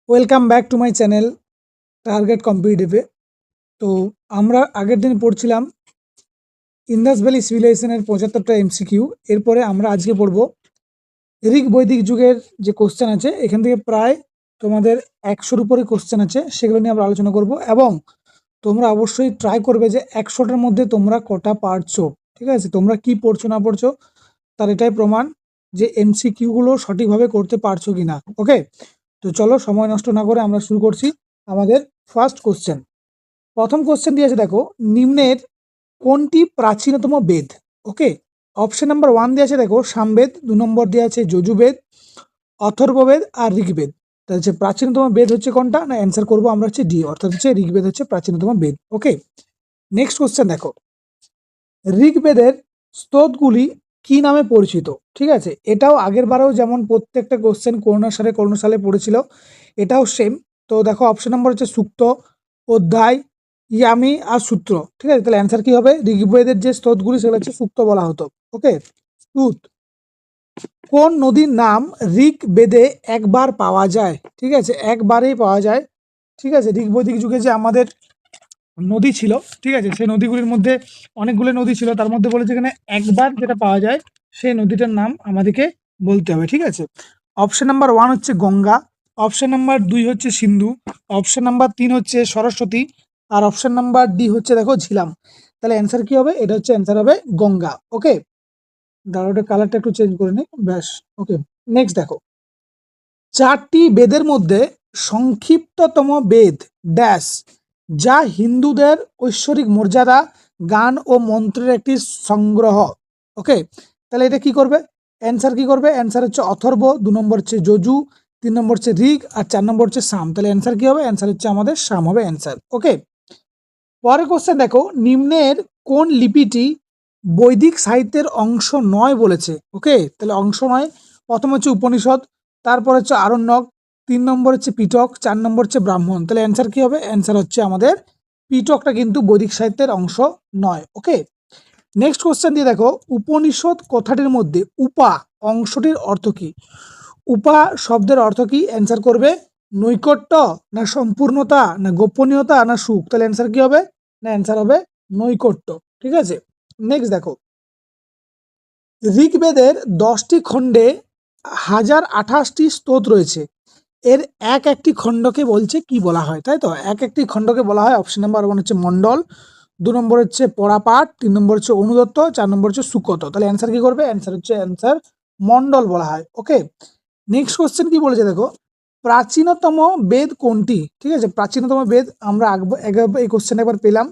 Welcome back to my channel target কম্পিটিটিভে। তো আমরা আগের দিন পড়ছিলাম ইন্দাস ভ্যালি সিভিলাইজেশনের 75টা এমসিকিউ। এরপরে আমরা আজকে পড়ব ঋগ বৈদিক যুগের যে কোশ্চেন আছে, এখান থেকে প্রায় তোমাদের 100-র উপরে কোশ্চেন আছে, সেগুলো নিয়ে আমরা আলোচনা করব। এবং তোমরা অবশ্যই ট্রাই করবে যে 100টার মধ্যে তোমরা কটা পারছো। ঠিক আছে, তোমরা কি পড়ছো না পড়ছো তার এটাই প্রমাণ যে এমসিকিউগুলো সঠিকভাবে করতে পারছো কিনা। ওকে, তো চলো সময় নষ্ট না করে আমরা শুরু করছি আমাদের ফার্স্ট কোশ্চেন। প্রথম কোশ্চেন দিয়েছে, দেখো, নিম্নের কোনটি প্রাচীনতম বেদ? ওকে, অপশন নাম্বার 1 দিয়েছে, দেখো, সামবেদ। 2 নম্বর দেওয়া আছে যজুর্বেদ, অথর্ববেদ আর ঋগ্বেদ। তাহলে হচ্ছে প্রাচীনতম বেদ হচ্ছে কোনটা? না, অ্যান্সার করবো আমরা হচ্ছে ডি, অর্থাৎ হচ্ছে ঋগ্বেদ হচ্ছে প্রাচীনতম বেদ। ওকে, নেক্সট কোশ্চেন দেখো, ঋগ্বেদের স্তোত্রগুলি কি নামে পরিচিত? ঠিক আছে, এটাও আগের বারেও যেমন প্রত্যেকটা কোশ্চেন কোনো সালে পড়েছিল, এটাও সেম। তো দেখো, অপশন নাম্বার হচ্ছে সূক্ত, অধ্যায়, ইয়ামি আর সূত্র। ঠিক আছে, তাহলে অ্যান্সার কি হবে? ঋগ্বেদের যে স্তোত্রগুলি সেগুলো হচ্ছে সূক্ত বলা হতো। ওকে, ট্রুথ। কোন নদীর নাম ঋগ্বেদে একবার পাওয়া যায়? ঠিক আছে, একবারেই পাওয়া যায়। ঠিক আছে, ঋগ্বৈদিক যুগে যে আমাদের নদী ছিল, ঠিক আছে, সেই নদীগুলির মধ্যে অনেকগুলো নদী ছিল, তার মধ্যে বলেছে এখানে একবার যেটা পাওয়া যায় সেই নদীটার নাম আমাদেরকে বলতে হবে। ঠিক আছে, অপশন নাম্বার 1 হচ্ছে গঙ্গা, অপশন নাম্বার 2 হচ্ছে সিন্ধু, অপশন নাম্বার 3 হচ্ছে সরস্বতী, আর অপশন নাম্বার ডি হচ্ছে, দেখো, ঝিলাম। তাহলে অ্যান্সার কি হবে? এটা হচ্ছে অ্যান্সার হবে গঙ্গা। ওকে, দাঁড়াটা কালারটা একটু চেঞ্জ করে নিই, ব্যাস। ওকে, নেক্সট দেখো, 4টি বেদের মধ্যে সংক্ষিপ্ততম বেদ ড্যাশ, যা হিন্দুদের ঐশ্বরিক মর্যাদা, গান ও মন্ত্রের একটি সংগ্রহ। ওকে, তাহলে এটা কি করবে? অ্যান্সার কি করবে? অ্যান্সার হচ্ছে অথর্ব, 2 নম্বর হচ্ছে যজু, 3 নম্বর হচ্ছে ঋগ আর 4 নম্বর হচ্ছে সাম। তাহলে অ্যান্সার কি হবে? অ্যান্সার হচ্ছে আমাদের সাম হবে অ্যান্সার। ওকে, পরের কোশ্চেন দেখো, নিম্নের কোন লিপিটি বৈদিক সাহিত্যের অংশ নয় বলেছে? ওকে, তাহলে অংশ নয়, প্রথম হচ্ছে উপনিষদ, তারপর হচ্ছে আরণ্যক, 3 নম্বর হচ্ছে পিটক, 4 নম্বর হচ্ছে ব্রাহ্মণ। তাহলে অ্যান্সার কি হবে? অ্যান্সার হচ্ছে আমাদের পিটকটা কিন্তু বৈদিক সাহিত্যের অংশ নয়। ওকে, নেক্সট কোশ্চেন দিয়ে দেখো, উপনিষদ কথাটির মধ্যে উপা অংশটির অর্থ কি? উপা শব্দের অর্থ কি? অ্যান্সার করবে নৈকট্য, না সম্পূর্ণতা, না গোপনীয়তা, না সুখ। তাহলে অ্যান্সার কি হবে? না, অ্যান্সার হবে নৈকট্য। ঠিক আছে, নেক্সট দেখো, ঋগ্বেদের 10টি খণ্ডে 1028টি স্তোত্র রয়েছে। এর এক একটি খণ্ডকে বলছে কি বলা হয়? তাই তো, এক একটি খণ্ডকে বলা হয়, অপশন নাম্বার 1 হচ্ছে মণ্ডল, 2 নম্বর হচ্ছে পরাপাঠ, 3 নম্বর হচ্ছে অনুদত্ত, 4 নম্বর হচ্ছে সুকত। তাহলে অ্যান্সার কি করবে? অ্যান্সার হচ্ছে অ্যান্সার মণ্ডল বলা হয়। ওকে, নেক্সট কোশ্চেন কি বলেছে দেখো, প্রাচীনতম বেদ কোনটি? ঠিক আছে, প্রাচীনতম বেদ আমরা এই কোশ্চেন একবার পেলাম,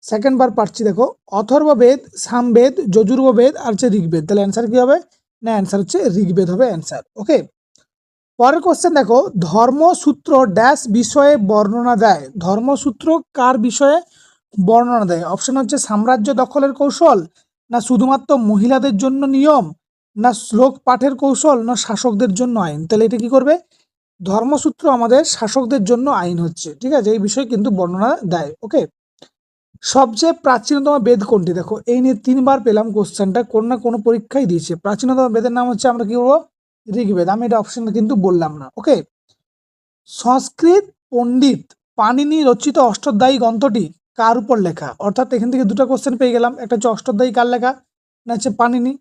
সেকেন্ড বার পাচ্ছি। দেখো, অথর্ববেদ, সামবেদ, যজুর্বেদ আর হচ্ছে ঋগ্বেদ। তাহলে অ্যান্সার কি হবে? না, অ্যান্সার হচ্ছে ঋগ্বেদ হবে অ্যান্সার। ওকে, পরের কোশ্চেন দেখো, ধর্মসূত্র ড্যাশ বিষয়ে বর্ণনা দেয়? ধর্মসূত্র কার বিষয়ে বর্ণনা দেয়? অপশন হচ্ছে সাম্রাজ্য দখলের কৌশল, না শুধুমাত্র মহিলাদের জন্য নিয়ম, না শ্লোক পাঠের কৌশল, না শাসকদের জন্য আইন। তাহলে এটা কি করবে? ধর্মসূত্র আমাদের শাসকদের জন্য আইন হচ্ছে। ঠিক আছে, এই বিষয়ে কিন্তু বর্ণনা দেয়। ওকে, সবচেয়ে প্রাচীনতম বেদ কোনটি? দেখো, এই নিয়ে 3বার পেলাম কোশ্চেনটা, কোনো না কোনো পরীক্ষায় দিয়েছে। প্রাচীনতম বেদের নাম হচ্ছে, আমরা কি বলবো? ঋগ্বেদ। আমি এটা অপশন কিন্তু বললাম না। ওকে, সংস্কৃত পণ্ডিত পাণিনি রচিত অষ্টাধ্যায়ী গ্রন্থটি কার উপর লেখা? অর্থাৎ এখান থেকে দুটো কোশ্চেন পেয়ে গেলাম, একটা হচ্ছে অষ্টাধ্যায়ী কার লেখা, না হচ্ছে পাণিনি।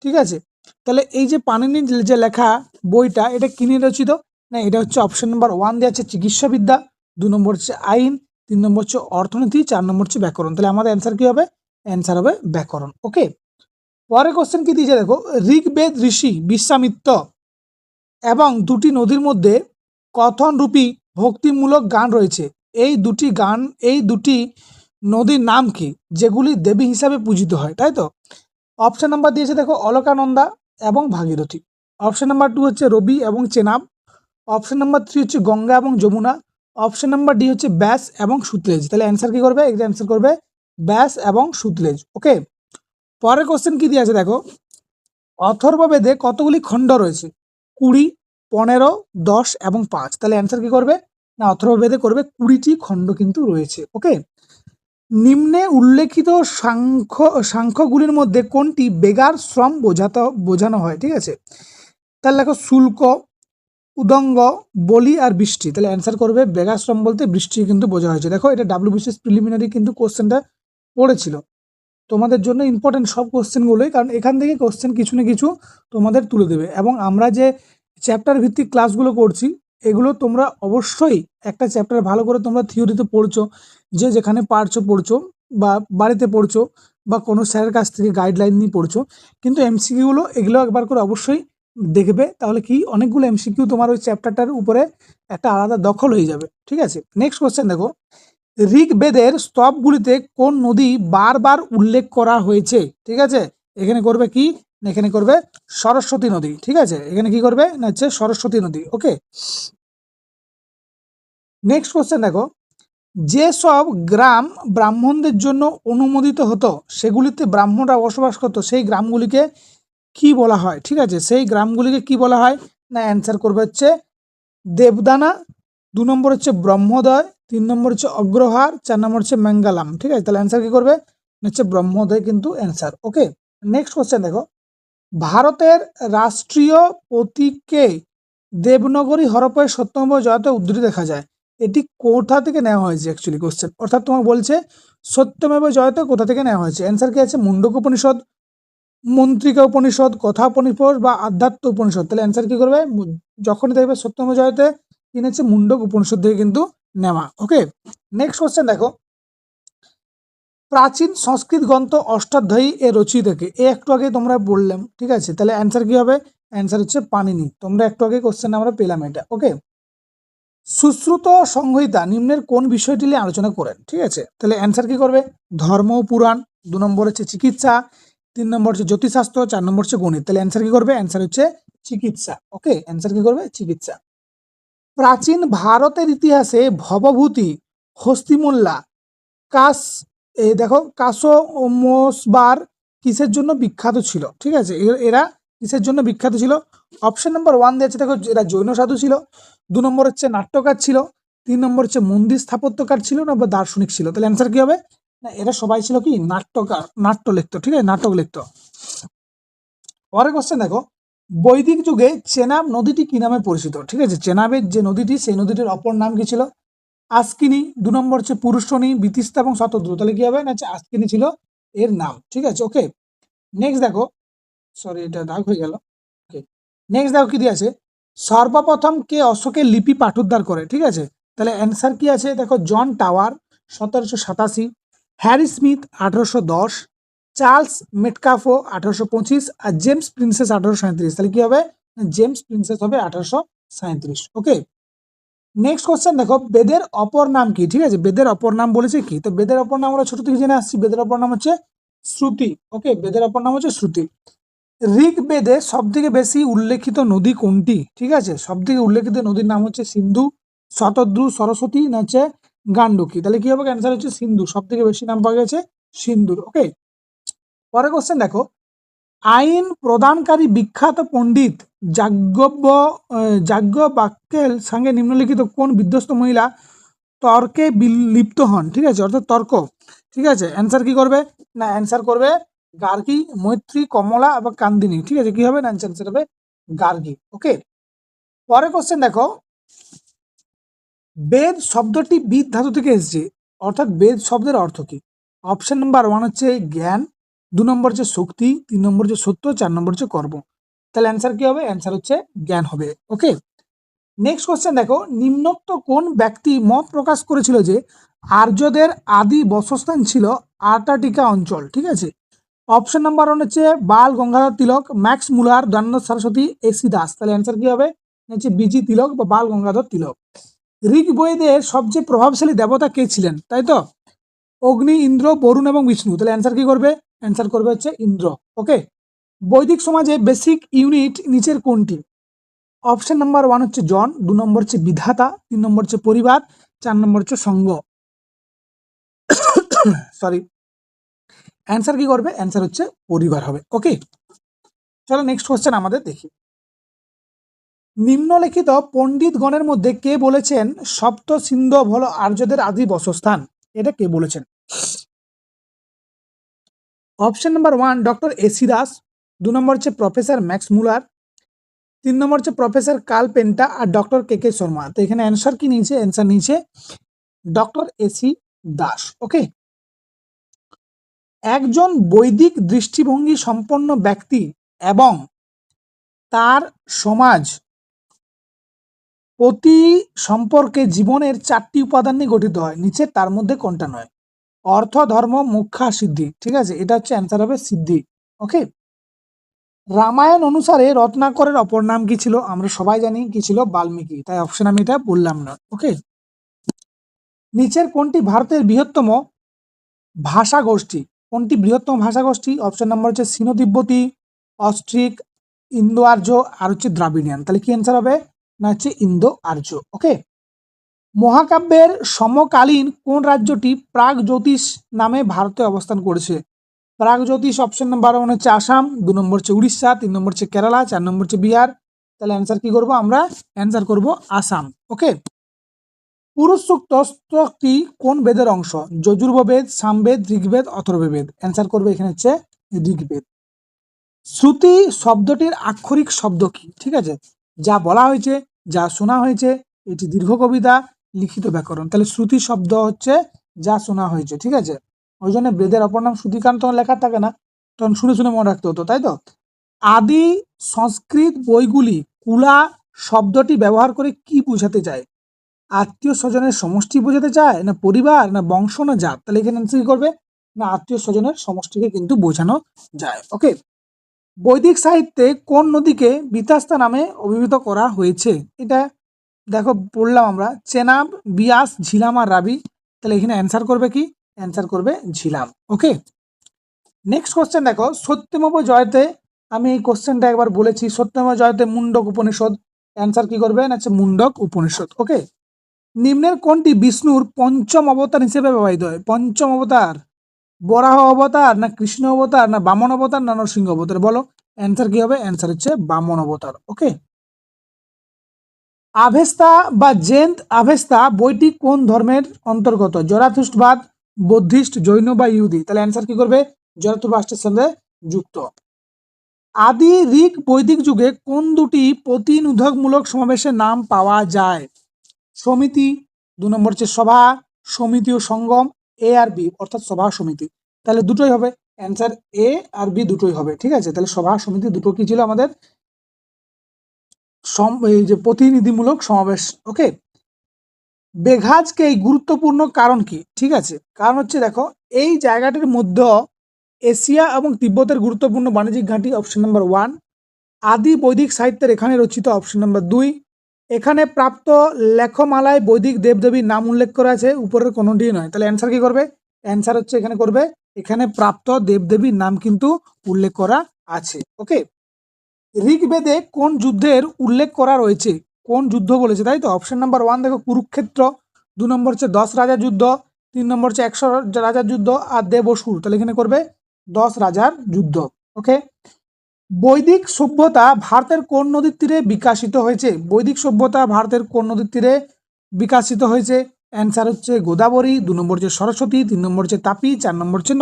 ঠিক আছে, তাহলে এই যে পাণিনির যে লেখা বইটা, এটা কি নিয়ে রচিত? না, এটা হচ্ছে অপশন নাম্বার 1 দেওয়া আছে চিকিৎসাবিদ্যা, 2 নম্বর হচ্ছে আইন, 3 নম্বর হচ্ছে অর্থনীতি, 4 নম্বর হচ্ছে ব্যাকরণ। তাহলে আমাদের অ্যান্সার কি হবে? অ্যান্সার হবে ব্যাকরণ। ওকে, পরের কোশ্চেন কি দিয়েছে দেখো, ঋগ্বেদ ঋষি বিশ্বামিত্র এবং 2টি নদীর মধ্যে কথনরূপী ভক্তিমূলক গান রয়েছে। এই দুটি নদীর নাম কি, যেগুলি দেবী হিসাবে পূজিত হয়? তাই তো, অপশন নাম্বার দিয়েছে দেখো, অলকানন্দা এবং ভাগীরথী, অপশন নাম্বার 2 হচ্ছে রবি এবং চেনাব, অপশন নাম্বার 3 হচ্ছে গঙ্গা এবং যমুনা, অপশন নাম্বার ডি হচ্ছে ব্যাস এবং সুতলেজ। তাহলে অ্যান্সার কি করবে? এটা অ্যান্সার করবে ব্যাস এবং সুতলেজ। ওকে, পরের কোশ্চেন কি দিয়ে আছে দেখো, অথর্ববেদে কতগুলি খণ্ড রয়েছে? 20, 15, 10 এবং 5। তাহলে অ্যান্সার কি করবে? না, অথর্ববেদে করবে 20টি খণ্ড কিন্তু রয়েছে। ওকে, নিম্নে উল্লেখিত সাংখ্যগুলির মধ্যে কোনটি বেগার শ্রম বোঝানো হয়? ঠিক আছে, তাহলে দেখো, শুল্ক, উদঙ্গ, বলি আর বৃষ্টি। তাহলে অ্যান্সার করবে বেগাশ্রম বলতে বৃষ্টি কিন্তু বোঝা হয়েছে। দেখো এটা ডাব্লিউবিসিএস প্রিলিমিনারি কিন্তু কোশ্চেনটা পড়েছিল, তোমাদের জন্য ইম্পর্টেন্ট সব কোশ্চেনগুলোই, কারণ এখান থেকে কোশ্চেন কিছু না কিছু তোমাদের তুলে দেবে। এবং আমরা যে চ্যাপ্টার ভিত্তিক ক্লাসগুলো করছি এগুলো তোমরা অবশ্যই একটা চ্যাপ্টার ভালো করে তোমরা থিওরিতে পড়ছো, যে যেখানে পারছো পড়ছো বা বাড়িতে পড়ছো বা কোনো স্যারের কাছ থেকে গাইডলাইন নিয়ে পড়ছো, কিন্তু এমসিকিউগুলো এগুলো একবার করে অবশ্যই দেখবে, তাহলে কি অনেকগুলো এমসিকিউ তোমার ওই চ্যাপ্টারটার উপরে একটা আলাদা দখল হয়ে যাবে। ঠিক আছে, নেক্সট কোশ্চেন দেখো, ঋগ্বেদের স্তবগুলিতে কোন নদী বারবার উল্লেখ করা হয়েছে? ঠিক আছে, এখানে করবে কি না, এখানে করবে সরস্বতী নদী। ঠিক আছে, এখানে কি করবে না, হচ্ছে সরস্বতী নদী। ওকে, নেক্সট কোশ্চেন দেখো, যেসব গ্রাম ব্রাহ্মণদের জন্য অনুমোদিত হতো সেগুলিতে ব্রাহ্মণরা বসবাস করতো, সেই গ্রামগুলিকে কি বলা হয়? ঠিক আছে, সেই গ্রামগুলিকে কি বলা হয়? না অ্যান্সার করবে হচ্ছে দেবদানা, 2 নম্বর হচ্ছে ব্রহ্মোদয়, 3 নম্বর হচ্ছে অগ্রহার, 4 নম্বর হচ্ছে ম্যাঙ্গালাম। ঠিক আছে, তাহলে অ্যান্সার কি করবে হচ্ছে ব্রহ্মোদয় কিন্তু অ্যান্সার। ওকে, নেক্সট কোশ্চেন দেখো, ভারতের রাষ্ট্রীয় প্রতীককে দেবনগরী হরপ্পায় সত্যমেব জয়তে উদ্ধৃতি দেখা যায়, এটি কোথা থেকে নেওয়া হয়েছে অ্যাকচুয়ালি কোশ্চেন, অর্থাৎ তোমাকে বলছে সত্যমেব জয়তে কোথা থেকে নেওয়া হয়েছে। অ্যান্সার কি আছে? মুন্ডক উপনিষদ, মন্ত্রিকা উপনিষদ, কথা উপনিষদ বা আধ্যাত্ম উপনিষদ। তাহলে অ্যান্সার কি করবে? যখনই দেখবে সত্যমেব জয়তে কিনেছে মুন্ডক উপনিষদ থেকে কিন্তু নেওয়া। ওকে, নেক্সট কোশ্চেন দেখো, প্রাচীন সংস্কৃত গ্রন্থ অষ্টাধ্যায়ী এ রচিতকে, এ একটু আগে তোমরা বললাম। ঠিক আছে, তাহলে অ্যান্সার কি হবে? অ্যান্সার হচ্ছে পাণিনি। তোমরা একটু আগে কোশ্চেন আমরা পেলাম এটা। ওকে, সুশ্রুত সংহিতা নিম্নের কোন বিষয়টি নিয়ে আলোচনা করেন? ঠিক আছে, তাহলে অ্যান্সার কি করবে? ধর্ম পুরাণ, 2 নম্বর হচ্ছে চিকিৎসা, 3 নম্বর হচ্ছে জ্যোতিষশাস্ত্র, 4 নম্বর হচ্ছে গণিত। তাহলে অ্যান্সার কি করবে? অ্যান্সার হচ্ছে চিকিৎসা। ওকে, অ্যান্সার কি করবে? চিকিৎসা। প্রাচীন ভারতের ইতিহাসে ভবভূতি, হস্তিমুল্লা, কাস, এই দেখো কাসোমোসবার কিসের জন্য বিখ্যাত ছিল? ঠিক আছে, এরা কিসের জন্য বিখ্যাত ছিল? অপশন নাম্বার 1 দিয়েছে, দেখো এরা জৈন সাধু ছিল, 2 নম্বর হচ্ছে নাট্যকার ছিল, 3 নম্বর হচ্ছে মন্দির স্থাপত্যকার ছিল, না বা দার্শনিক ছিল। তাহলে অ্যান্সার কি হবে? না এরা সবাই ছিল কি নাট্যকার, নাট্য লিখতো। ঠিক আছে, নাটক লিখতো। পরের কোশ্চেন দেখো, বৈদিক যুগে চেনাব নদীটি কি নামে পরিচিত? ঠিক আছে, চেনাবের যে নদীটি সেই নদীটির অপর নাম কি ছিল? আস্কিনি, 2 নম্বর হচ্ছে পুরুষনী, বিতিস্তা এবং শতদ্রু। তাহলে কি হবে? না হচ্ছে আস্কিনি ছিল এর নাম। ঠিক আছে, ওকে, নেক্সট দেখো, সরি এটা দাগ হয়ে গেল। ওকে, নেক্সট দেখো কি দিয়ে আছে, সর্বপ্রথম কে অশোকের লিপি পাঠোদ্ধার করে? ঠিক আছে, তাহলে অ্যান্সার কি আছে? দেখো জন টাওয়ার, 1787, হ্যারি স্মিথ, 1810, চার্লস মেটকাফো, 1825, আর জেমস প্রিন্সেস, 1837। তাহলে কি হবে? জেমস প্রিন্সেস হবে 1837। ওকে, নেক্সট কোশ্চেন দেখো, বেদের অপর নাম কি? ঠিক আছে, বেদের অপর নাম বলেছে কি? তো বেদের অপর নাম আমরা ছোট থেকে জেনে আসছি, বেদের অপর নাম হচ্ছে শ্রুতি। ওকে, বেদের অপর নাম হচ্ছে শ্রুতি। ঋগ্বেদে সব থেকে বেশি উল্লেখিত নদী কোনটি? ঠিক আছে, সব থেকে উল্লেখিত নদীর নাম হচ্ছে সিন্ধু, শতদ্রু, সরস্বতী, না হচ্ছে গান্ডকী। তাহলে কি হবে? অ্যান্সার হচ্ছে সিন্ধু, সব থেকে বেশি নাম পাওয়া গেছে সিন্ধুর। ওকে, পরের কোশ্চেন দেখো, আইন প্রদানকারী বিখ্যাত পণ্ডিত যাজ্ঞবাক্যের সঙ্গে নিম্নলিখিত কোন বিধ্বস্ত মহিলা তর্কে লিপ্ত হন? ঠিক আছে, অর্থাৎ তর্ক। ঠিক আছে, অ্যান্সার কি করবে? না অ্যান্সার করবে গার্গী, মৈত্রী, কমলা এবং কান্দিনী। ঠিক আছে, কি হবে? না অ্যান্সার হবে গার্গী। ওকে, পরের কোশ্চেন দেখো, বেদ শব্দটি বিদ ধাতু থেকে এসেছে, অর্থাৎ বেদ শব্দের অর্থ কি? অপশন নাম্বার 1 হচ্ছে জ্ঞান, 2 নম্বর হচ্ছে শক্তি, 3 নম্বর হচ্ছে সত্য, 4 নম্বর হচ্ছে কর্ম। তাহলে অ্যান্সার কি হবে? অ্যান্সার হচ্ছে জ্ঞান হবে। ওকে, নেক্সট কোশ্চেন দেখো, নিম্নোক্ত কোন ব্যক্তি মত প্রকাশ করেছিল যে আর্যদের আদি বসস্থান ছিল আর্টাটিকা অঞ্চল? ঠিক আছে, অপশন নাম্বার 1 হচ্ছে Bal Gangadhar Tilak, Max Muller, Dayanand Saraswati, A C Das. তাহলে অ্যান্সার কি হবে? হচ্ছে বিজি তিলক বা বাল গঙ্গাধর তিলক। ঋগ্বেদের সবচেয়ে প্রভাবশালী দেবতা কে ছিলেন? তাই তো, অগ্নি, ইন্দ্র, বরুণ এবং বিষ্ণু। তাহলে অ্যান্সার কি করবে? অ্যান্সার করবে হচ্ছে ইন্দ্র। ওকে, বৈদিক সমাজে বেসিক ইউনিট নিচের কোনটি? অপশন নাম্বার 1 হচ্ছে জন, 2 নম্বর হচ্ছে বিধাতা, 3 নম্বর হচ্ছে পরিবার, 4 নম্বর হচ্ছে সঙ্গ। সরি, অ্যান্সার কি করবে? অ্যান্সার হচ্ছে পরিবার হবে। ওকে, চলো নেক্সট কোশ্চেন আমাদের দেখি, নিম্নলিখিত পণ্ডিতগণের মধ্যে কে বলেছেন সপ্ত সিন্ধু হল আর্যদের আদি বসস্থান? এটা কে বলেছেন? Option number 1 doctor AC Das, 2 নম্বর হচ্ছে প্রফেসর ম্যাক্স মুলার, 3 নম্বর হচ্ছে প্রফেসর কার্ল পেন্টা আর ডক্টর কে কে শর্মা। তো এখানে অ্যান্সার কি নিয়েছে? অ্যান্সার নিয়েছে ডক্টর এসি দাস। ওকে, একজন বৈদিক দৃষ্টিভঙ্গি সম্পন্ন ব্যক্তি এবং তার সমাজ প্রতি সম্পর্কে জীবনের 4টি উপাদান নিয়ে গঠিত হয়, নিচে তার মধ্যে কোনটা নয়? অর্থ, ধর্ম, মোক্ষা, সিদ্ধি। ঠিক আছে, এটা হচ্ছে অ্যান্সার হবে সিদ্ধি। ওকে, রামায়ণ অনুসারে রত্নাকরের অপর নাম কি ছিল? আমরা সবাই জানি কি ছিল, বাল্মীকি, তাই অপশন আমি এটা বললাম না। ওকে, নিচের কোনটি ভারতের বৃহত্তম ভাষা গোষ্ঠী? কোনটি বৃহত্তম ভাষা গোষ্ঠী? অপশন নাম্বার হচ্ছে সিনো তিব্বতী, অস্ট্রিক, ইন্দো আর্য আর হচ্ছে দ্রাবিড়িয়ান। তাহলে কি অ্যান্সার হবে? না হচ্ছে ইন্দো আর্য। ওকে, মহাকাব্যের সমকালীন কোন রাজ্যটি প্রাগজ্যোতিষ নামে ভারতে অবস্থান করেছে? প্রাগজ্যোতিষ অপশন নাম্বার 1 হচ্ছে আসাম, 2 নম্বর হচ্ছে উড়িষ্যা, 3 নম্বর হচ্ছে কেরালা, 4 নম্বর হচ্ছে বিহার। তাহলে অ্যান্সার কি করব আমরা? অ্যান্সার করব আসাম। ওকে, পুরুষ সূক্ত স্তোত্রটি কোন বেদের অংশ? যজুর্বেদ, সামবেদ, ঋগ্বেদ, অথর্ববেদ। অ্যান্সার করবে এখানে হচ্ছে ঋগ্বেদ। শ্রুতি শব্দটির আক্ষরিক শব্দ কি? ঠিক আছে, যা বলা হয়েছে, যা শোনা হয়েছে, এটি দীর্ঘ কবিতা, লিখিত ব্যাকরণ। তাহলে শ্রুতি শব্দ হচ্ছে যা শোনা হয়েছে। ঠিক আছে, ওই জন্য বেদের অপর নাম শ্রুতি, কারণ তখন লেখা থাকে না, তখন শুনে শুনে মনে রাখতে হতো, তাই তো। আদি সংস্কৃত বইগুলি কুলা শব্দটি ব্যবহার করে কি বোঝাতে চায়? আত্মীয় স্বজনের সমষ্টি বোঝাতে চায়, না পরিবার, না বংশ, না জাত? তাহলে এখানে কি করবে? না আত্মীয় স্বজনের সমষ্টিকে কিন্তু বোঝানো যায়। ওকে, বৈদিক সাহিত্যে কোন নদীকে বিতাস্তা নামে অভিহিত করা হয়েছে? এটা দেখো বললাম আমরা, চেনাব, বিয়াস, ঝিলাম আর রাবি। তাহলে এখানে অ্যান্সার করবে কি? অ্যান্সার করবে ঝিলাম। ওকে, নেক্সট কোশ্চেন দেখো, সত্যমেব জয়তে, আমি এই কোশ্চেনটা একবার বলেছি, সত্যমেব জয়তে মুন্ডক উপনিষদ। অ্যান্সার কি করবে? না হচ্ছে মুন্ডক উপনিষদ। ওকে, নিম্নের কোনটি বিষ্ণুর পঞ্চম অবতার হিসেবে ব্যবহৃত হয়? পঞ্চম অবতার, বরাহ অবতার, না কৃষ্ণ অবতার, না বামন অবতার, না নরসিংহ অবতার? বলো অ্যান্সার কি হবে? অ্যান্সার হচ্ছে বামন অবতার। ওকে, আভেস্তা বা জেন্ট আভেস্তা বইটি কোন ধর্মের অন্তর্গত? জরাথুস্টবাদ, বৌদ্ধিস্ট, জৈন বা ইহুদি? তাহলে অ্যান্সার কি করবে? জরাথুস্ট্রের সঙ্গে যুক্ত। আদি ঋক বৈদিক যুগে কোন দুটি প্রতিনিধকমূলক সমাবেশের নাম পাওয়া যায়? সমিতি, 2 নম্বর হচ্ছে সভা, সমিতি ও সঙ্গম, এ আর বি, অর্থাৎ সভা সমিতি। তাহলে দুটোই হবে অ্যান্সার, এ আর বি দুটোই হবে। ঠিক আছে, তাহলে সভা সমিতি দুটো কি ছিল আমাদের? এই যে প্রতিনিধিমূলক সমাবেশ। ওকে, বেঘাজকে এই গুরুত্বপূর্ণ কারণ কি? ঠিক আছে, কারণ হচ্ছে দেখো, এই জায়গাটির মধ্যে এশিয়া এবং তিব্বতের গুরুত্বপূর্ণ বাণিজ্যিক ঘাঁটি। Option number 1। আদি বৈদিক সাহিত্যের এখানে রচিত। Option number 2। এখানে প্রাপ্ত লেখমালায় বৈদিক দেবদেবীর নাম উল্লেখ করা আছে, উপরের কোনোটি নয়। তাহলে অ্যান্সার কি করবে? অ্যান্সার হচ্ছে এখানে করবে, এখানে প্রাপ্ত দেবদেবীর নাম কিন্তু উল্লেখ করা আছে। ওকে, ঋগ্বেদে কোন যুদ্ধের উল্লেখ করা রয়েছে? কোন যুদ্ধ বলেছে, তাই তো। অপশন নাম্বার 1 দেখো কুরুক্ষেত্র, 2 নম্বর হচ্ছে 10 রাজার যুদ্ধ, 3 নম্বর হচ্ছে 100 রাজার যুদ্ধ আর দেবসুর। তাহলে এখানে করবে 10 রাজার যুদ্ধ। ওকে, বৈদিক সভ্যতা ভারতের কোন নদীর তীরে বিকশিত হয়েছে? বৈদিক সভ্যতা ভারতের কোন নদীর তীরে বিকশিত হয়েছে? অ্যান্সার হচ্ছে গোদাবরী, 2 নম্বর হচ্ছে সরস্বতী, 3 নম্বর হচ্ছে তাপি, 4 নম্বর হচ্ছে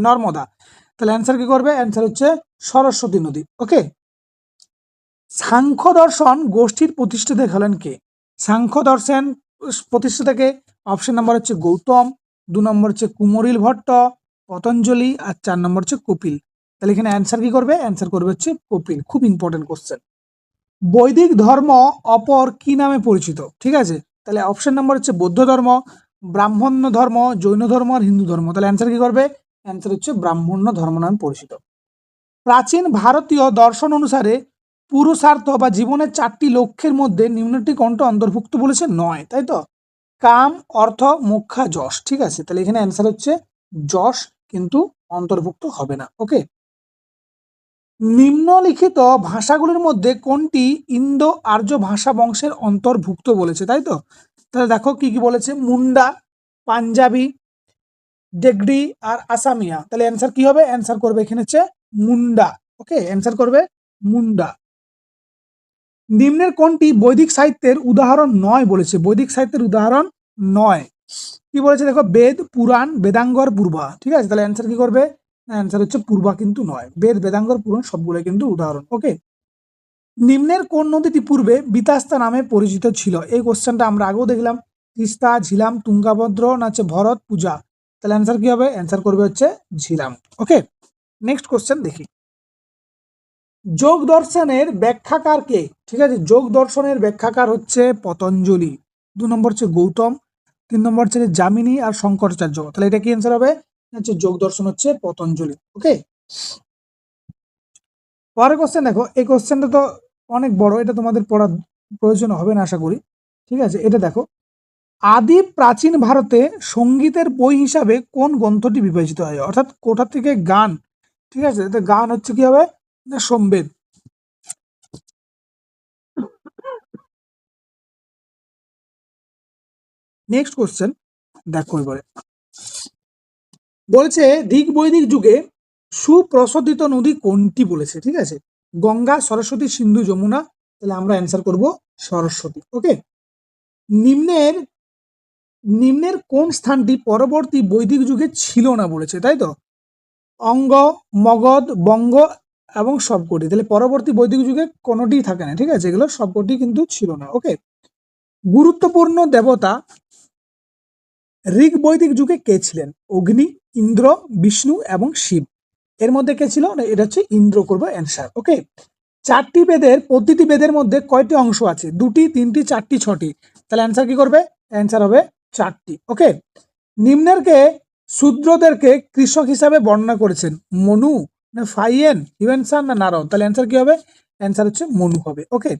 নর্মদা। তাহলে অ্যান্সার কি করবে? অ্যান্সার হচ্ছে সরস্বতী নদী। ওকে, সাংখ্য দর্শন গোষ্ঠীর প্রতিষ্ঠাতা হলেন কে? সাংখ্য দর্শন প্রতিষ্ঠাতাকে? অপশন নাম্বার হচ্ছে গৌতম, 2 নম্বর হচ্ছে কুমরিল ভট্ট, পতঞ্জলি আর 4 নম্বর হচ্ছে কপিল। তাহলে এখানে অ্যান্সার কি করবে? অ্যান্সার করবে হচ্ছে কপিল। খুব ইম্পর্টেন্ট কোশ্চেন। বৈদিক ধর্ম অপর কি নামে পরিচিত? ঠিক আছে, তাহলে অপশন নাম্বার হচ্ছে বৌদ্ধ ধর্ম, ব্রাহ্মণ্য ধর্ম, জৈন ধর্ম আর হিন্দু ধর্ম। তাহলে অ্যান্সার কি করবে? অ্যান্সার হচ্ছে ব্রাহ্মণ্য ধর্ম নামে পরিচিত। প্রাচীন ভারতীয় দর্শন অনুসারে পুরুষার্থ বা জীবনের 4টি লক্ষ্যের মধ্যে নিম্নটি কোনটা অন্তর্ভুক্ত বলেছে? নয়, তাই তো। কাম, অর্থ, মোক্ষা, যশ। ঠিক আছে, তাহলে এখানে অ্যান্সার হচ্ছে যশ কিন্তু অন্তর্ভুক্ত হবে না। ওকে, নিম্নলিখিত ভাষাগুলির মধ্যে কোনটি ইন্দো আর্য ভাষা বংশের অন্তর্ভুক্ত বলেছে? তাই তো। তাহলে দেখো কি কি বলেছে, মুন্ডা, পাঞ্জাবি, ডেগডি আর আসামিয়া। তাহলে অ্যান্সার কি হবে? অ্যান্সার করবে এখানে হচ্ছে মুন্ডা। ওকে, অ্যান্সার করবে মুন্ডা। নিম্নের কোনটি বৈদিক সাহিত্যের উদাহরণ নয় বলেছে? বৈদিক সাহিত্যের উদাহরণ নয় কি বলেছে দেখো, বেদ, পুরাণ, বেদাঙ্গর, পূর্বা। ঠিক আছে, তাহলে অ্যান্সার কি করবে? অ্যান্সার হচ্ছে পূর্বা কিন্তু নয়, বেদ, বেদাঙ্গর, পুরাণ সবগুলো কিন্তু উদাহরণ। ওকে, নিম্নের কোন নদীটি পূর্বে বিতাস্তা নামে পরিচিত ছিল? এই কোশ্চেনটা আমরা আগেও দেখলাম। তিস্তা, ঝিলাম, তুঙ্গাভদ্র না হচ্ছে ভরত, পূজা। তাহলে অ্যান্সার কি হবে? অ্যান্সার করবে হচ্ছে ঝিলাম। ওকে, নেক্সট কোশ্চেন দেখি। যোগ দর্শনের ব্যাখ্যাকার কে? ঠিক আছে, যোগ দর্শনের ব্যাখ্যাকার হচ্ছে পতঞ্জলি। 2 নম্বর হচ্ছে গৌতম, 3 নম্বর হচ্ছে যামিনী আর শঙ্করাচার্য। তাহলে এটা কি অ্যান্সার হবে? হচ্ছে যোগ দর্শন হচ্ছে পতঞ্জলি। ওকে, পরের কোশ্চেন দেখো। এই কোশ্চেনটা তো অনেক বড়, এটা তোমাদের পড়ার প্রয়োজন হবে না আশা করি। ঠিক আছে, এটা দেখো। আদি প্রাচীন ভারতে সঙ্গীতের বই হিসাবে কোন গ্রন্থটি বিবেচিত হয়? অর্থাৎ কোথা থেকে গান, ঠিক আছে, তো গান হচ্ছে কি হবে না সমবেদ। নেক্সট কোশ্চেন দেখো এবারে। বলছে দিক বৈদিক যুগে সুপ্রসদিত নদী কোনটি বলেছে? ঠিক আছে, গঙ্গা, সরস্বতী, সিন্ধু, যমুনা। তাহলে আমরা অ্যান্সার করব সরস্বতী। ওকে, নিম্নের নিম্নের কোন স্থানটি পরবর্তী বৈদিক যুগে ছিল না বলেছে, তাই তো? অঙ্গ, মগধ, বঙ্গ এবং সবকটি। তাহলে পরবর্তী বৈদিক যুগে কোনোটি থাকে না। ঠিক আছে, এগুলো সবকটি কিন্তু ছিল না। ওকে, গুরুত্বপূর্ণ দেবতা ঋগ বৈদিক যুগে কে ছিলেন? অগ্নি, ইন্দ্র, বিষ্ণু এবং শিব। এর মধ্যে কে ছিল না? এটা হচ্ছে ইন্দ্র, করবো অ্যান্সার। ওকে, চারটি বেদের, প্রতিটি বেদের মধ্যে কয়টি অংশ আছে? 2টি, 3টি, 4টি, 6টি। তাহলে অ্যান্সার কি করবে? অ্যান্সার হবে 4টি। ওকে, নিম্নেরকে শূদ্রদেরকে কৃষক হিসাবে বর্ণনা করেছেন? মনু, না ফাইয়েন, হিউয়েনসাং না নারদ? তাহলে অ্যান্সার কি হবে? অ্যান্সার হচ্ছে মনু হবে। ওকে,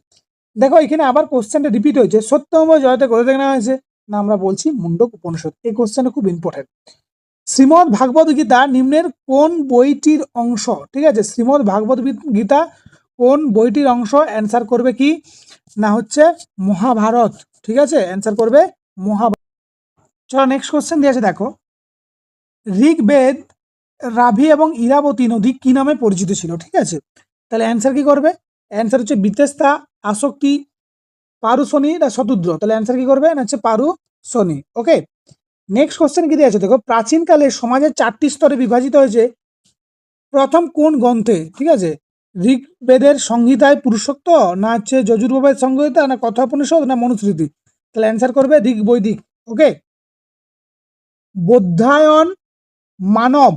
দেখো এখানে আবার কোশ্চেনটা রিপিট হয়েছে। সত্যম জয়তে কোথা থেকে নেওয়া হয়েছে? না, আমরা বলছি মুন্ডক উপনিষদ। এই কোশ্চেনটা খুব ইম্পর্টেন্ট। শ্রীমদ ভাগবত গীতা নিম্নের কোন বইটির অংশ? ঠিক আছে, শ্রীমদ ভাগবত গীতা কোন বইটির অংশ? অ্যান্সার করবে কি না হচ্ছে মহাভারত। ঠিক আছে, অ্যান্সার করবে মহাভারত। চলো নেক্সট কোশ্চেন দিয়ে আছে দেখো। ঋগ্বেদ রাভি এবং ইরাবতী নদী কি নামে পরিচিত ছিল? ঠিক আছে, তাহলে অ্যান্সার কি করবে? অ্যান্সার হচ্ছে বিতেস্তা, আসক্তি, পারুশনি না শতুদ্র? তাহলে অ্যান্সার কি করবে? না হচ্ছে পারুশনি। ওকে, নেক্সট কোশ্চেন কি দিয়ে আছে দেখো। প্রাচীনকালে সমাজের 4টি স্তরে বিভাজিত হয়েছে প্রথম কোন গ্রন্থে? ঠিক আছে, ঋগ্বেদের সংহিতায় পুরুষোক্ত, না হচ্ছে যজুর্বেদ সংহিতা, না কথোপনিষদ, না মনুস্মৃতি? তাহলে অ্যান্সার করবে ঋগ বৈদিক। ওকে, বোধায়ন, মানব,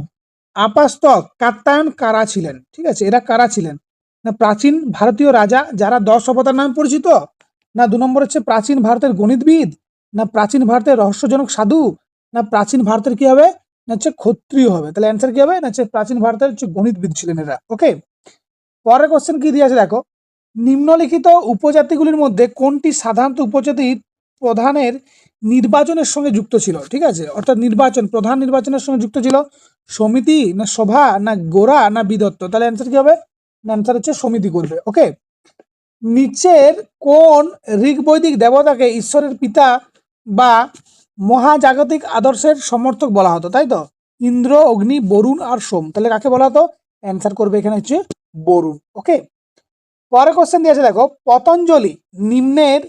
আপাস্তক, কাত্যায়ন কারা ছিলেন? ঠিক আছে, এরা কারা ছিলেন? না প্রাচীন ভারতীয় রাজা যারা 10 অবতার নামে পরিচিত, না 2 নম্বর হচ্ছে প্রাচীন ভারতের গণিতবিদ, না প্রাচীন ভারতের রহস্যজনক সাধু, না প্রাচীন ভারতের কি হবে? না হচ্ছে ক্ষত্রিয় হবে। তাহলে অ্যান্সার কি হবে? না হচ্ছে প্রাচীন ভারতের হচ্ছে গণিতবিদ ছিলেন এরা। ওকে, পরের কোশ্চেন কি দিয়ে আছে দেখো। নিম্নলিখিত উপজাতিগুলির মধ্যে কোনটি সাধারণত উপজাতির প্রধানের নির্বাচনের সঙ্গে যুক্ত ছিল? ঠিক আছে, অর্থাৎ নির্বাচন, প্রধান নির্বাচনের সঙ্গে যুক্ত ছিল? সমিতি, না সভা, না গোরা, না বিদত্ত? তাহলে অ্যান্সার কি হবে? অ্যান্সার হচ্ছে সমিতি করবে। ওকে, নিচের কোন ঋগ্বৈদিক দেবতাকে ঈশ্বরের পিতা বা মহাজাগতিক আদর্শের সমর্থক বলা হতো? তাই তো, ইন্দ্র, অগ্নি, বরুণ আর সোম। তাহলে কাকে বলা হতো? অ্যান্সার করবে এখানে হচ্ছে বরুণ। ওকে, পরের কোশ্চেন দিয়েছে দেখো। পতঞ্জলি নিম্নের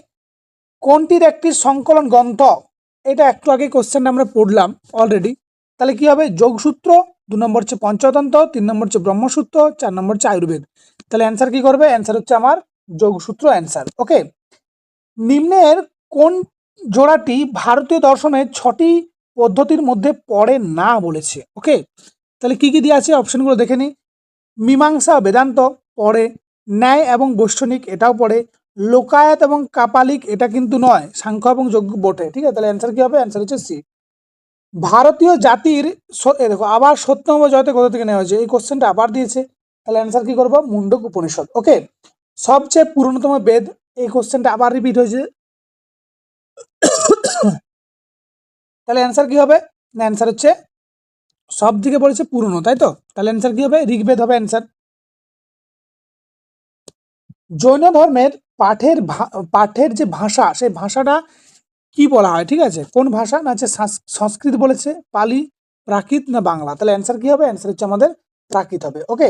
কোনটির একটি সংকলন গ্রন্থ? এটা একটু আগে কোশ্চেনটা আমরা পড়লাম অলরেডি। তাহলে কি হবে? যোগসূত্র, 2 নম্বর হচ্ছে পঞ্চতন্ত্র, 3 নম্বর হচ্ছে ব্রহ্মসূত্র, 4 নম্বর হচ্ছে আয়ুর্বেদ। তাহলে অ্যান্সার কি করবে? অ্যান্সার হচ্ছে আমার যোগসূত্র অ্যান্সার। ওকে, নিম্নের কোন জোড়াটি ভারতীয় দর্শনের 6টি পদ্ধতির মধ্যে পড়ে না বলেছে? ওকে, তাহলে কি কি দিয়ে আছে অপশনগুলো দেখে নিই। মীমাংসা বেদান্ত পড়ে, ন্যায় এবং বৈষ্ণিক এটাও পড়ে, লোকায়ত এবং কাপালিক এটা কিন্তু নয়, সাংখ্য এবং যজ্ঞ বটে। ঠিক আছে, তাহলে অ্যান্সার কি হবে? অ্যান্সার হচ্ছে সি। ভারতীয় জাতির দেখো আবার সত্যম জয়তে কোথা থেকে নেওয়া হয়েছে? এই কোশ্চেনটা আবার দিয়েছে। তাহলে অ্যান্সার কি করবো? মুন্ডক উপনিষদ। ওকে, সবচেয়ে পুরনোতম বেদ, এই কোশ্চেনটা আবার রিপিট হয়েছে। তাহলে অ্যান্সার কি হবে? না, অ্যান্সার হচ্ছে সব দিকে বলেছে পুরনো, তাই তো? তাহলে অ্যান্সার কি হবে? ঋগ্বেদ হবে অ্যান্সার। জৈন ধর্মের পাঠের যে ভাষা, সেই ভাষাটা কি বলা হয়? ঠিক আছে, কোন ভাষা? না হচ্ছে সংস্কৃত বলেছে, পালি, প্রাকৃত না বাংলা? তাহলে অ্যান্সার কি হবে? অ্যান্সার হচ্ছে আমাদের প্রাকৃত হবে। ওকে,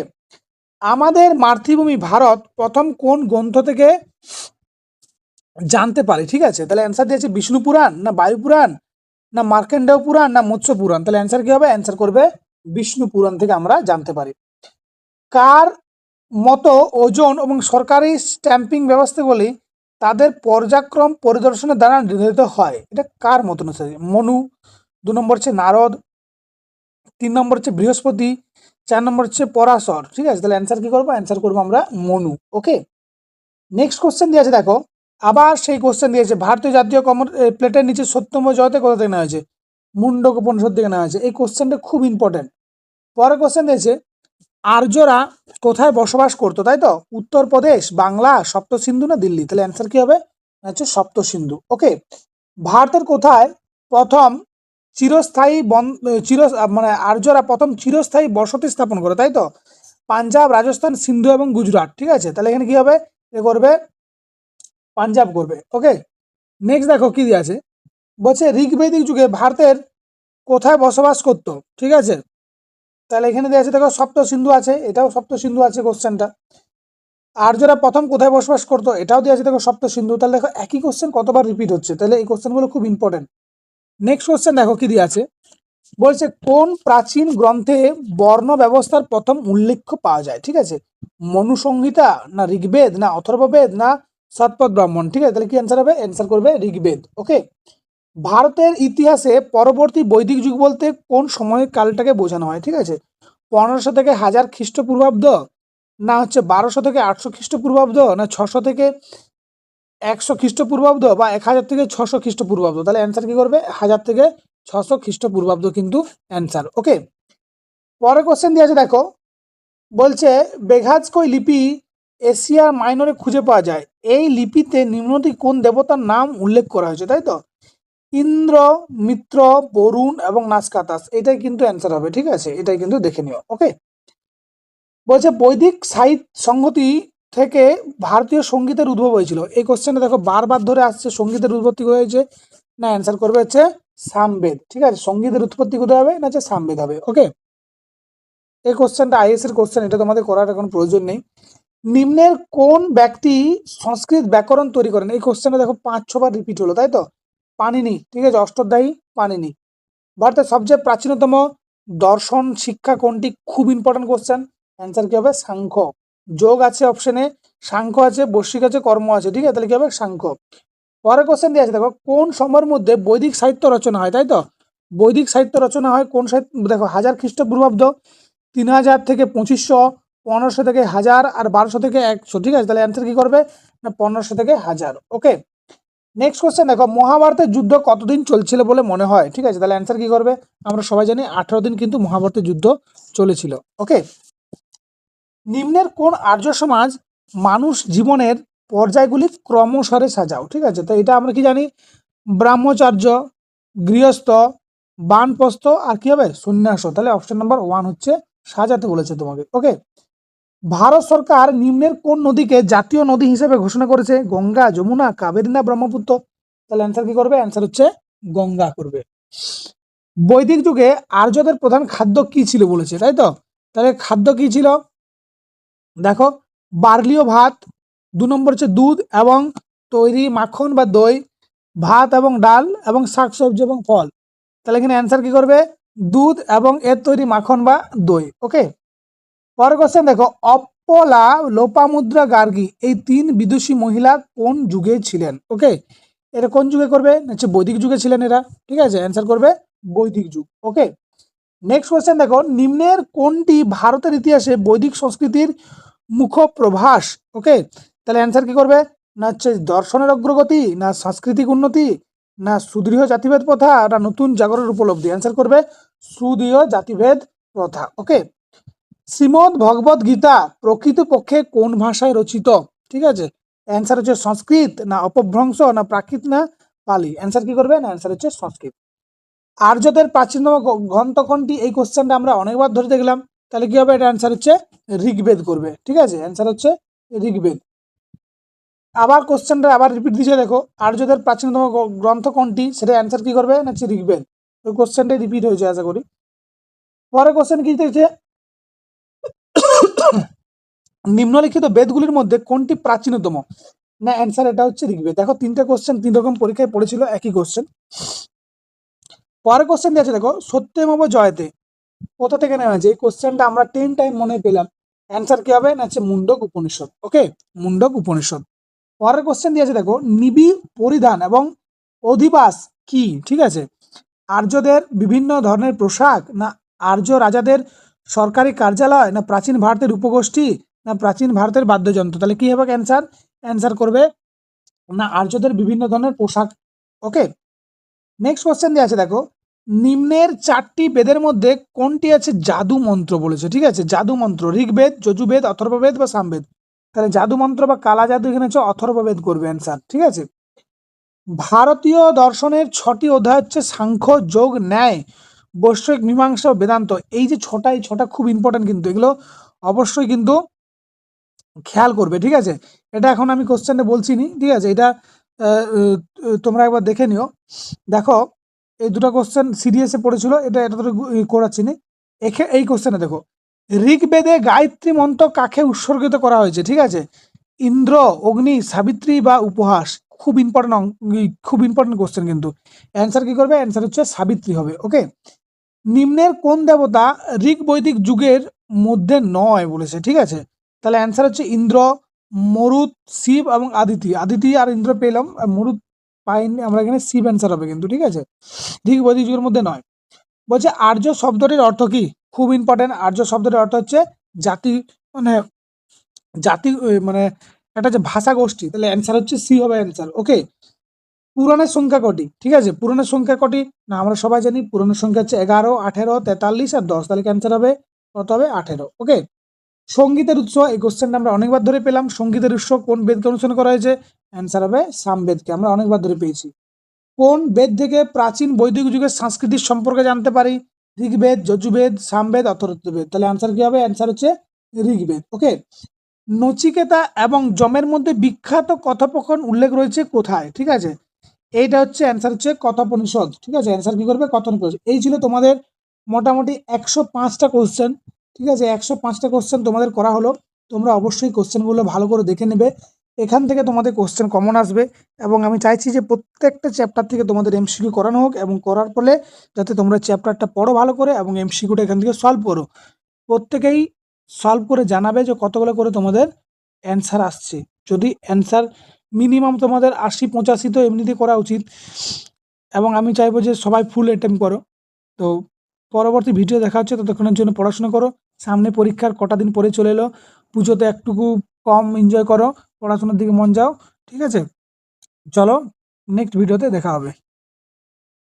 আমাদের মাতৃভূমি ভারত প্রথম কোন গ্রন্থ থেকে জানতে পারি? ঠিক আছে, তাহলে অ্যান্সার দিয়েছে বিষ্ণু পুরাণ, না বায়ু পুরাণ, না মার্কেন্ডেয় পুরাণ, না মৎস্য পুরাণ? তাহলে অ্যান্সার কি হবে? অ্যান্সার করবে বিষ্ণু পুরাণ থেকে আমরা জানতে পারি। কার মতো ওজন এবং সরকারি স্ট্যাম্পিং ব্যবস্থাগুলি তাদের পর্যায়ক্রম পরিদর্শনের দ্বারা নির্ধারিত হয়। এটা কার মত অনুসারে? মনু, 2 নম্বর হচ্ছে নারদ, 3 নম্বর হচ্ছে বৃহস্পতি, 4 নম্বর হচ্ছে পরাশর। ঠিক আছে, তাহলে অ্যান্সার কি করবো? অ্যান্সার করবো আমরা মনু। ওকে, নেক্সট কোশ্চেন দিয়েছে দেখো, আবার সেই কোশ্চেন দিয়েছে ভারতীয় জাতীয় প্লেটের নিচে 70তম জয়তে কোথা থেকে নেওয়া হয়েছে? মুন্ডক উপনিষদ থেকে নেওয়া হয়েছে। এই কোশ্চেনটা খুব ইম্পর্টেন্ট। পরের কোশ্চেন দিয়েছে আর্যরা কোথায় বসবাস করতো, তাই তো? উত্তরপ্রদেশ, বাংলা, সপ্ত সিন্ধু না দিল্লি? তাহলে অ্যান্সার কি হবে? হচ্ছে সপ্ত সিন্ধু। ওকে, ভারতের কোথায় প্রথম চিরস্থায়ী মানে আর্যরা প্রথম চিরস্থায়ী বসতি স্থাপন করে, তাই তো? পাঞ্জাব, রাজস্থান, সিন্ধু এবং গুজরাট। ঠিক আছে, তাহলে এখানে কি হবে? এ করবে পাঞ্জাব করবে। ওকে, নেক্সট দেখো কি দিয়ে আছে, বলছে ঋগ্বেদিক যুগে ভারতের কোথায় বসবাস করতো? ঠিক আছে, তাহলে এখানে দিয়ে আছে দেখো সপ্ত সিন্ধু আছে, এটাও সপ্ত সিন্ধু আছে কোশ্চেনটা। আর্যরা প্রথম কোথায় বসবাস করতো? এটাও দিয়ে আছে দেখো সপ্ত সিন্ধু। তাহলে দেখো একই কোশ্চেন কতবার রিপিট হচ্ছে, তাহলে এই কোশ্চেনগুলো খুব ইম্পর্টেন্ট। নেক্সট কোশ্চেন দেখো কি দিয়ে আছে, বলছে কোন প্রাচীন গ্রন্থে বর্ণ ব্যবস্থার প্রথম উল্লেখ পাওয়া যায়? ঠিক আছে, মনুসংহিতা না ঋগ্বেদ না অথর্ববেদ না সৎপথ ব্রাহ্মণ? ঠিক আছে, তাহলে কি অ্যান্সার হবে? অ্যান্সার করবে ঋগ্বেদ। ওকে, ভারতের ইতিহাসে পরবর্তী বৈদিক যুগ বলতে কোন সময়কালটাকে বোঝানো হয়? ঠিক আছে, 1500 থেকে 1000 খ্রিস্টপূর্বাব্দ, না হচ্ছে 1200 থেকে 800 খ্রিস্টপূর্বাব্দ, না 600 থেকে 100 খ্রিস্টপূর্বাব্দ, বা 1000 থেকে 600 খ্রিস্টপূর্বাব্দ? তাহলে অ্যান্সার কি করবে? 1000 থেকে 600 খ্রিস্টপূর্বাব্দ কিন্তু অ্যান্সার। ওকে, পরের কোশ্চেন দিয়ে আছে দেখো, বলছে বেঘাজকই লিপি এশিয়া মাইনরে খুঁজে পাওয়া যায়। এই লিপিতে নিম্নটি কোন দেবতার নাম উল্লেখ করা হয়েছে? তাই তো, ইন্দ্র, মিত্র, বরুণ এবং নাসকাতাস। এটাই কিন্তু অ্যান্সার হবে। ঠিক আছে, এটাই কিন্তু দেখে নিও। ওকে, বলছে বৈদিক সাহিত্য সংহতি থেকে ভারতীয় সঙ্গীতের উদ্ভব হয়েছিল। এই কোশ্চেনটা দেখো বারবার ধরে আসছে, সঙ্গীতের উৎপত্তি হয়েছে, না অ্যান্সার করবে হচ্ছে সামবেদ। ঠিক আছে, সঙ্গীতের উৎপত্তি কোথায় হবে? না হচ্ছে সামবেদ হবে। ওকে, এই কোশ্চেনটা আইএস এর কোশ্চেন, এটা তোমাদের করার কোনো প্রয়োজন নেই। নিম্নের কোন ব্যক্তি সংস্কৃত ব্যাকরণ তৈরি করেন? এই কোশ্চেনটা দেখো 5-6 বার রিপিট হলো, তাই তো? পানিনি। ঠিক আছে, অষ্টধ্যায়ী পানিনি। ভারতের সবচেয়ে প্রাচীনতম দর্শন শিক্ষা কোনটি? খুব ইম্পর্টেন্ট কোশ্চেন। অ্যান্সার কি হবে? সাংখ্য। যোগ আছে অপশনে, সাংখ্য আছে, বৈশ্বিক আছে, কর্ম আছে। ঠিক আছে, তাহলে কি হবে? সাংখ্য। পরের কোশ্চেন দিয়ে আছে দেখো, কোন সময়ের মধ্যে বৈদিক সাহিত্য রচনা হয়? তাই তো, বৈদিক সাহিত্য রচনা হয় কোন সাহিত্য? দেখো 1000 খ্রিস্টপূর্বাব্দ, 3000 থেকে 2500, 1500 থেকে 1000, আর 1200 থেকে 100। ঠিক আছে, তাহলে অ্যান্সার কি করবে? না 1500 থেকে 1000। ওকে, নেক্সট কোশ্চেন দেখো, মহাভারতের যুদ্ধ কতদিন চলছিল বলে মনে হয়? ঠিক আছে, তাহলে অ্যান্সার কি করবে? আমরা সবাই জানি 18 দিন কিন্তু মহাভারতের যুদ্ধ চলেছিল। ওকে, নিম্নের কোন আর্য সমাজ মানুষ জীবনের পর্যায়গুলি ক্রমসারে সাজাও? ঠিক আছে, তো এটা আমরা কি জানি? ব্রাহ্মচার্য, গৃহস্থ, বানপ্রস্থ, আর কি হবে? সন্ন্যাস। তাহলে অপশন নাম্বার 1 হচ্ছে সাজাতে বলেছে তোমাকে। ওকে, ভারত সরকার নিম্নের কোন নদীকে জাতীয় নদী হিসেবে ঘোষণা করেছে? গঙ্গা, যমুনা, কাবেরী না ব্রহ্মপুত্র? তাহলে অ্যান্সার কি করবে? অ্যান্সার হচ্ছে গঙ্গা করবে। বৈদিক যুগে আর্যদের প্রধান খাদ্য কি ছিল বলেছে, তাই তো? তাহলে খাদ্য কি ছিল? দেখো বার্লিও ভাত, 2 নম্বর হচ্ছে দুধ এবং তৈরি মাখন বা দই, ভাত এবং ডাল এবং শাকসবজি এবং ফল। তাহলে এখানে অ্যান্সার কি করবে? দুধ এবং এর তৈরি মাখন বা দই। ওকে, পরের কোশ্চেন দেখো, অপ্পলা, লোপামুদ্রা গার্গী এই 3 বিদুষী মহিলা কোন যুগে ছিলেন? ওকে, এটা কোন যুগে করবে? হচ্ছে বৈদিক যুগে ছিলেন এরা। ঠিক আছে, অ্যান্সার করবে বৈদিক যুগ। ওকে, নেক্সট কোশ্চেন দেখো, নিম্নের কোনটি ভারতের ইতিহাসে বৈদিক সংস্কৃতির মুখপ্রভাস? ওকে, তাহলে অ্যান্সার কি করবে? না হচ্ছে দর্শনের অগ্রগতি, না সাংস্কৃতিক উন্নতি, না সুদৃঢ় জাতিভেদ প্রথা, না নতুন জাগরণের উপলব্ধি? অ্যান্সার করবে সুদৃঢ় জাতিভেদ প্রথা। ওকে, শ্রীমদ্ ভগবদ গীতা প্রকৃতপক্ষে কোন ভাষায় রচিত? ঠিক আছে, অ্যান্সার হচ্ছে সংস্কৃত, না অপভ্রংশ, না প্রাকৃত, না পালি? অ্যান্সার কি করবে? না অ্যান্সার হচ্ছে সংস্কৃত। আর্যদের প্রাচীনতম গ্রন্থ কোনটি? এই কোশ্চেনটা আমরা অনেকবার ধরে দেখলাম, তাহলে কি হবে? এটা অ্যান্সার হচ্ছে ঋগ্বেদ করবে। ঠিক আছে, অ্যান্সার হচ্ছে ঋগ্বেদ। আবার কোশ্চেনটা আবার রিপিট দিচ্ছে দেখো, আর্যদের প্রাচীনতম গ্রন্থ কোনটি? সেটা অ্যান্সার কি করবে? না হচ্ছে ঋগ্বেদ। ওই কোশ্চেনটাই রিপিট হয়েছে আশা করি। পরের কোশ্চেন কি দেখছে, নিম্নলিখিত বেদগুলির মধ্যে কোনটি প্রাচীনতম? না অ্যান্সার এটা হচ্ছে ঋগ্বেদ। দেখো 3টে কোশ্চেন 3 রকম পরীক্ষায় পড়েছিল একই কোশ্চেন। পরের কোশ্চেন দিয়েছে দেখো, সত্যমেব জয়তে কোথা থেকে নেওয়া হয়েছে? এই কোশ্চেনটা আমরা 10 টাইম মনে পেলাম, অ্যান্সার কি হবে না হচ্ছে মুন্ডক উপনিষদ। ওকে, মুন্ডক উপনিষদ। পরের কোশ্চেন দিয়েছে দেখো, নিবিড় পরিধান এবং অধিবাস কি? ঠিক আছে, আর্যদের বিভিন্ন ধরনের পোশাক, না আর্য রাজাদের সরকারি কার্যালয়, না প্রাচীন ভারতের উপগোষ্ঠী, না প্রাচীন ভারতের বাদ্যযন্ত্র? তাহলে কি হবে অ্যান্সার? অ্যান্সার করবে না আর্যদের বিভিন্ন ধরনের পোশাক। ওকে, নেক্সট কোশ্চেন দিয়ে আছে দেখো, নিম্নের 4টি বেদের মধ্যে কোনটি আছে জাদু মন্ত্র বলেছে? ঠিক আছে, জাদু মন্ত্র, ঋগ্বেদ, যজুর্বেদ, অথর্ববেদ বা সামবেদ? তাহলে জাদু মন্ত্র বা কালা জাদু এখানে হচ্ছে অথর্ববেদ করবে অ্যান্সার। ঠিক আছে, ভারতীয় দর্শনের 6টি অধ্যায় হচ্ছে সাংখ্য, যোগ, ন্যায়, বৈষয়িক, মীমাংসা ও বেদান্ত। এই যে এই ছটা খুব ইম্পর্টেন্ট, কিন্তু এগুলো অবশ্যই কিন্তু খেয়াল করবে। ঠিক আছে, এটা এখন আমি কোশ্চেনটা বলছি নি, ঠিক আছে, এটা তোমরা একবার দেখে নিও। দেখো, এই দুটো কোশ্চেন সিরিয়াসে পড়েছিল, এটা তো করাচ্ছি নি। এই কোশ্চেনে দেখো, ঋগ্বেদে গায়ত্রী মন্ত্র কাকে উৎসর্গিত করা হয়েছে? ঠিক আছে, ইন্দ্র, অগ্নি, সাবিত্রী বা উপহাস? খুব ইম্পর্টেন্ট কোশ্চেন কিন্তু। অ্যান্সার কি করবে? অ্যান্সার হচ্ছে সাবিত্রী হবে। ওকে, নিম্নের কোন দেবতা ঋগ বৈদিক যুগের মধ্যে নয় বলেছে? ঠিক আছে, তাহলে অ্যান্সার হচ্ছে ইন্দ্র, মরুত, শিব এবং আদিতি। আদিতি আর ইন্দ্র পেলাম, আর মরুত পাইনি আমরা, এখানে শিব অ্যান্সার হবে কিন্তু। ঠিক আছে, ঋগ বৈদিক যুগের মধ্যে নয়। বলছে আর্য শব্দটির অর্থ কি? খুব ইম্পর্টেন্ট, আর্য শব্দটির অর্থ হচ্ছে জাতি, মানে জাতি, মানে একটা যে ভাষা গোষ্ঠী। তাহলে অ্যান্সার হচ্ছে সি হবে অ্যান্সার। ওকে, পুরাণের সংখ্যা কটি? ঠিক আছে, পুরাণের সংখ্যা কটি? না আমরা সবাই জানি পুরাণের সংখ্যা হচ্ছে 11, 18, 43 আর 10। তাহলে ক্যান্সার হবে কত হবে? 18। ওকে, সঙ্গীতের উৎস, এই কোশ্চেনটা আমরা অনেকবার ধরে পেলাম। সঙ্গীতের উৎস কোন বেদকে অনুসরণ করা হয়েছে? অ্যান্সার হবে সামবেদকে, আমরা অনেকবার ধরে পেয়েছি। কোন বেদ থেকে প্রাচীন বৈদিক যুগের সংস্কৃতির সম্পর্কে জানতে পারি? ঋগ্বেদ, যজুর্বেদ, সামবেদ, অথর্ববেদ? তাহলে অ্যান্সার কি হবে? অ্যান্সার হচ্ছে ঋগ্বেদ। ওকে, নচিকেতা এবং যমের মধ্যে বিখ্যাত কথোপকথন উল্লেখ রয়েছে কোথায়? ঠিক আছে, এইটা হচ্ছে অ্যান্সার হচ্ছে কথোপনিষদ। ঠিক আছে, অ্যান্সার কি করবে? কথোপনিষদ। এই ছিল তোমাদের মোটামুটি 105টা কোশ্চেন। ঠিক আছে, 105টা কোশ্চেন তোমাদের করা হলো। তোমরা অবশ্যই কোশ্চেনগুলো ভালো করে দেখে নেবে, এখান থেকে তোমাদের কোশ্চেন কমন আসবে। এবং আমি চাইছি যে প্রত্যেকটা চ্যাপ্টার থেকে তোমাদের এমসিকিউ করানো হোক, এবং করার ফলে যাতে তোমরা চ্যাপ্টারটা পড়ো ভালো করে এবং এমসিকিউটা এখান থেকে সলভ করো। প্রত্যেকেই সলভ করে জানাবে যে কতগুলো করে তোমাদের অ্যান্সার আসছে। যদি অ্যান্সার মিনিমাম তোমাদের 80-85 তো এমনিতেই করা উচিত, এবং আমি চাইবো যে সবাই ফুল অ্যাটেম্প করো। তো পরবর্তী ভিডিও দেখা হচ্ছে, ততক্ষণের জন্য পড়াশোনা করো। সামনে পরীক্ষার কটা দিন পরে চলে এলো, পুজোতে একটুকু কম এনজয় করো, পড়াশোনার দিকে মন যাও। ঠিক আছে, চলো নেক্সট ভিডিওতে দেখা হবে।